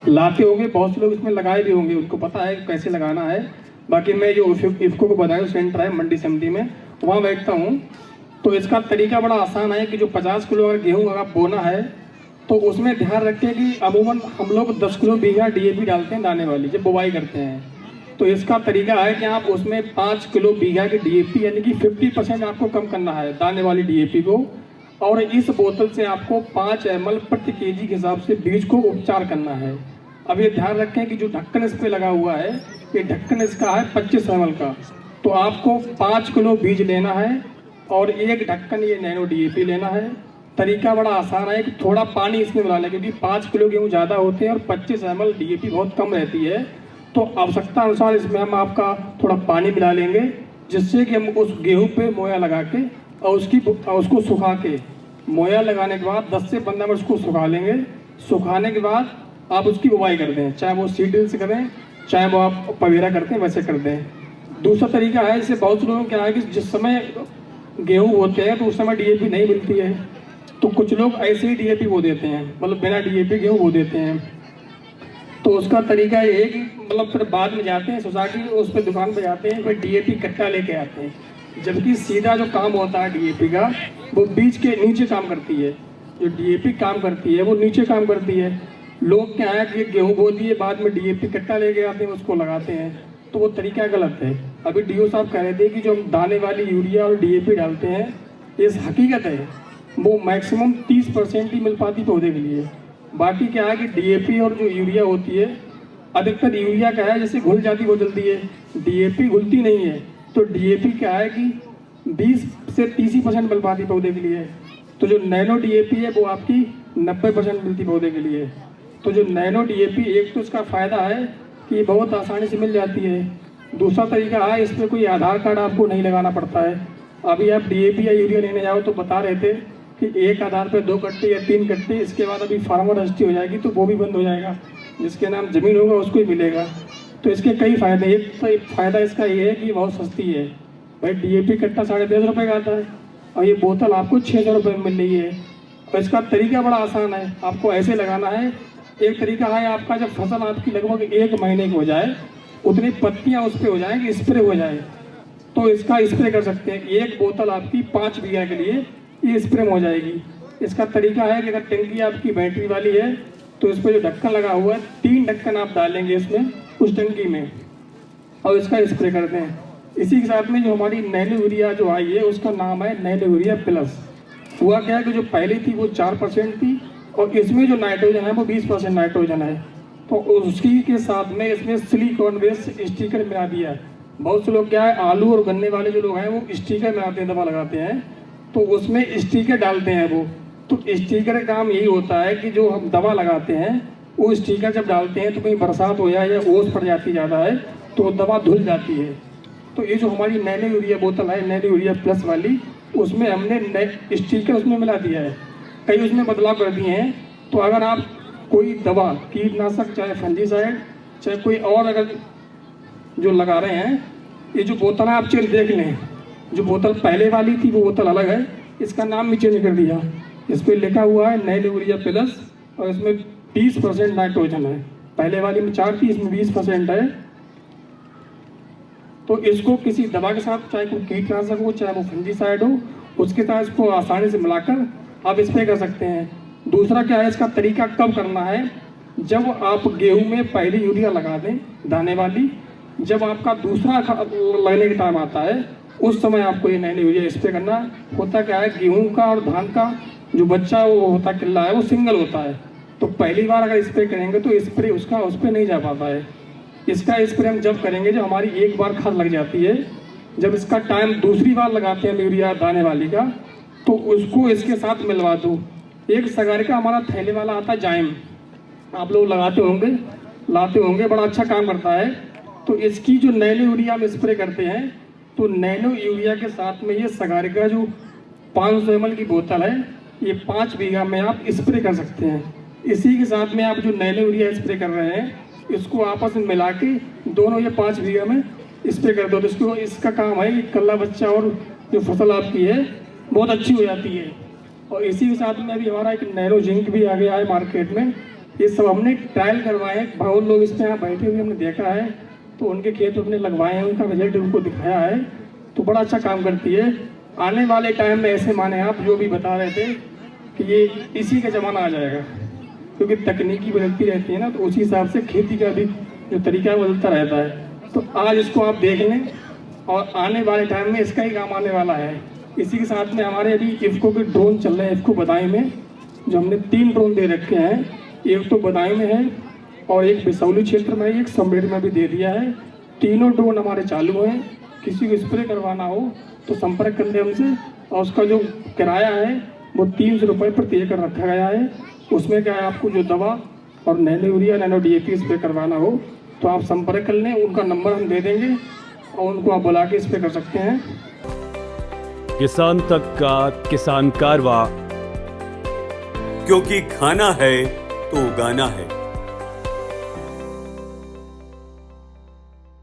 लाते होंगे, बहुत से लोग इसमें लगाए भी होंगे, उनको पता है कैसे लगाना है। बाकी मैं जो इफ़को को बताया सेंटर है मंडी समिति में, वहाँ बैठता हूँ। तो इसका तरीका बड़ा आसान है कि जो 50 किलो अगर गेहूँ अगर बोना है तो उसमें ध्यान रखें कि अमूमन हम लोग 10 किलो बीघा DAP डालते हैं दाने वाली जब बुवाई करते हैं। तो इसका तरीका है कि आप उसमें 5 किलो बीघा की DAP यानी कि 50% आपको कम करना है दाने वाली DAP को, और इस बोतल से आपको 5 ml प्रति केजी के हिसाब से बीज को उपचार करना है। अब ये ध्यान रखें कि जो ढक्कन इस पर लगा हुआ है, ये ढक्कन इसका है 25 ml का। तो आपको 5 किलो बीज लेना है और एक ढक्कन ये नैनो DAP लेना है। तरीका बड़ा आसान है कि थोड़ा पानी इसमें मिला लें, क्योंकि 5 किलो गेहूँ ज़्यादा होते हैं और 25 ml DAP बहुत कम रहती है। तो आवश्यकता अनुसार इसमें हम आपका थोड़ा पानी मिला लेंगे, जिससे कि हम उस गेहूँ पे मोया लगा के और उसको सुखा के, मोया लगाने के बाद 10 से 15 मिनट उसको सुखा लेंगे। सुखाने के बाद आप उसकी बुवाई कर दें, चाहे वो सीड ड्रिल से करें, चाहे वो आप पवेरा करते हैं वैसे कर दें। दूसरा तरीका है, जैसे बहुत से लोगों को क्या है कि जिस समय गेहूँ बोते हैं तो उस समय DAP नहीं मिलती है, तो कुछ लोग ऐसे ही DAP बो देते हैं, मतलब बिना DAP गेहूँ बो देते हैं। तो उसका तरीका ये है कि मतलब फिर बाद में जाते हैं सोसाइटी, उस पर दुकान पर जाते हैं, फिर DAP कट्टा लेके आते हैं, जबकि सीधा जो काम होता है DAP का वो बीज के नीचे काम करती है। जो DAP काम करती है वो नीचे काम करती है। लोग क्या है कि गेहूँ बो दिए, बाद में DAP कट्टा लेके आते हैं, उसको लगाते हैं, तो वो तरीका गलत है। अभी DO साहब कह रहे थे कि जो हम दाने वाली यूरिया और DAP डालते हैं, इस हकीकत है वो मैक्सिमम 30% ही मिल पाती पौधे के लिए। बाकी क्या है कि DAP और जो यूरिया होती है, अधिकतर यूरिया क्या है जैसे घुल जाती वो जल्दी है, DAP घुलती नहीं है। तो DAP क्या है कि 20 से 30% मिल पाती पौधे के लिए। तो जो नैनो DAP है वो आपकी 90% मिलती पौधे के लिए। तो जो नैनो DAP, एक तो इसका फ़ायदा है कि बहुत आसानी से मिल जाती है। दूसरा तरीका है, इसमें कोई आधार कार्ड आपको नहीं लगाना पड़ता है। अभी आप DAP या यूरिया लेने जाओ तो बता रहे थे कि एक आधार पर 2 कट्टे या 3 कट्टे, इसके बाद अभी फार्मर रजिस्ट्री हो जाएगी तो वो भी बंद हो जाएगा, जिसके नाम ज़मीन होगा उसको ही मिलेगा। तो इसके कई फ़ायदे, एक तो फ़ायदा इसका ये है कि बहुत सस्ती है। भाई DAP कट्टा 150 रुपये का आता है और ये बोतल आपको 600 रुपये में मिल रही है। और इसका तरीका बड़ा आसान है, आपको ऐसे लगाना है। एक तरीका है, आपका जब फसल आपकी लगभग 1 महीने की हो जाए, उतनी पत्तियाँ उस पर हो जाएंगी, स्प्रे हो जाए, तो इसका स्प्रे कर सकते हैं। एक बोतल आपकी 5 बीघा के लिए ये स्प्रे में हो जाएगी। इसका तरीका है कि अगर टंकी आपकी बैटरी वाली है तो इस पर जो ढक्कन लगा हुआ है, 3 ढक्कन आप डालेंगे इसमें उस टंकी में और इसका स्प्रे करते हैं। इसी के साथ में जो हमारी नैनो यूरिया जो आई है उसका नाम है नैनो यूरिया प्लस। हुआ क्या है कि जो पहले थी वो 4% थी और इसमें जो नाइट्रोजन है वो 20% नाइट्रोजन है। तो उसकी के साथ में इसमें सिलिकॉन बेस्ड स्टिकर मिला दिया है। बहुत से लोग क्या है, आलू और गन्ने वाले जो लोग हैं वो स्टिकर मिलाते हैं, दवा लगाते हैं, तो उसमें स्टिकर डालते हैं वो। तो स्टिकर का काम यही होता है कि जो हम दवा लगाते हैं वो स्टिकर जब डालते हैं तो कहीं बरसात हो जाए या ओस पड़ जाती ज़्यादा है तो दवा धुल जाती है। तो ये जो हमारी नैनो यूरिया बोतल है, नैनो यूरिया प्लस वाली, उसमें हमने स्टिकर उसमें मिला दिया है, कई उसमें बदलाव कर दिए हैं। तो अगर आप कोई दवा, कीटनाशक, चाहे फंजीसाइड, चाहे कोई और अगर जो लगा रहे हैं, ये जो बोतल है आप चेंज देख लें, जो बोतल पहले वाली थी वो बोतल अलग है, इसका नाम भी चेंज कर दिया। इस पर लिखा हुआ है नैनो यूरिया प्लस और इसमें 20% नाइट्रोजन है। पहले वाली में 4 थी, इसमें 20% है। तो इसको किसी दवा के साथ, चाहे कोई कीटनाशक हो चाहे वो फंजीसाइड हो, उसके साथ इसको आसानी से मिलाकर आप स्प्रे कर सकते हैं। दूसरा क्या है, इसका तरीका कब करना है, जब आप गेहूं में पहली यूरिया लगा दें दाने वाली, जब आपका दूसरा लगने का टाइम आता है उस समय आपको ये नैनो यूरिया स्प्रे करना होता। क्या है, गेहूं का और धान का जो बच्चा वो होता किल्ला है वो सिंगल होता है, तो पहली बार अगर स्प्रे करेंगे तो स्प्रे उसका उस पर नहीं जा पाता है। इसका स्प्रे हम जब करेंगे जब हमारी एक बार खाद लग जाती है, जब इसका टाइम दूसरी बार लगाते हैं यूरिया दाने वाली का, तो उसको इसके साथ मिलवा दो। एक सगारे का हमारा थैले वाला आता है जाइम, आप लोग लगाते होंगे, लाते होंगे, बड़ा अच्छा काम करता है। तो इसकी जो नैनो यूरिया हम स्प्रे करते हैं, तो नैनो यूरिया के साथ में ये सगारे का जो 500 ml की बोतल है, ये 5 बीघा में आप स्प्रे कर सकते हैं। इसी के साथ में आप जो नैनो यूरिया स्प्रे कर रहे हैं इसको आपस में मिला के दोनों ये 5 बीघा में स्प्रे कर दो, तो इसको इसका काम है कि कल्ला बच्चा और जो फसल आपकी है बहुत अच्छी हो जाती है। और इसी के साथ में अभी हमारा एक नैनो जिंक भी आ गया है मार्केट में, ये सब हमने ट्रायल करवाए, बहुत लोग इसमें यहाँ बैठे हुए हमने देखा है, तो उनके खेत अपने लगवाए हैं, उनका रिजल्ट उनको दिखाया है, तो बड़ा अच्छा काम करती है। आने वाले टाइम में ऐसे माने आप जो भी बता रहे थे कि ये इसी का ज़माना आ जाएगा, क्योंकि तकनीकी बदलती रहती है ना, तो उसी हिसाब से खेती का भी जो तरीका है बदलता रहता है। तो आज इसको आप देख लें और आने वाले टाइम में इसका ही काम आने वाला है। इसी के साथ में हमारे अभी इफ्को के ड्रोन चल रहे हैं, इफ्को बदायूं में, जो हमने 3 ड्रोन दे रखे हैं। एक तो बदायूं में है और एक बिसौली क्षेत्र में, एक समरेट में भी दे दिया है। तीनों ड्रोन हमारे चालू हैं। किसी को स्प्रे करवाना हो तो संपर्क कर ले हमसे, और उसका जो किराया है वो 300 रुपये प्रति एकड़ रखा गया है। उसमें क्या है, आपको जो दवा और nano urea, nano DAP spray करवाना हो तो आप संपर्क कर लें, उनका नंबर हम दे देंगे और उनको आप बुला के स्प्रे कर सकते हैं। किसान तक का किसान कारवा, क्योंकि खाना है तो उगाना है।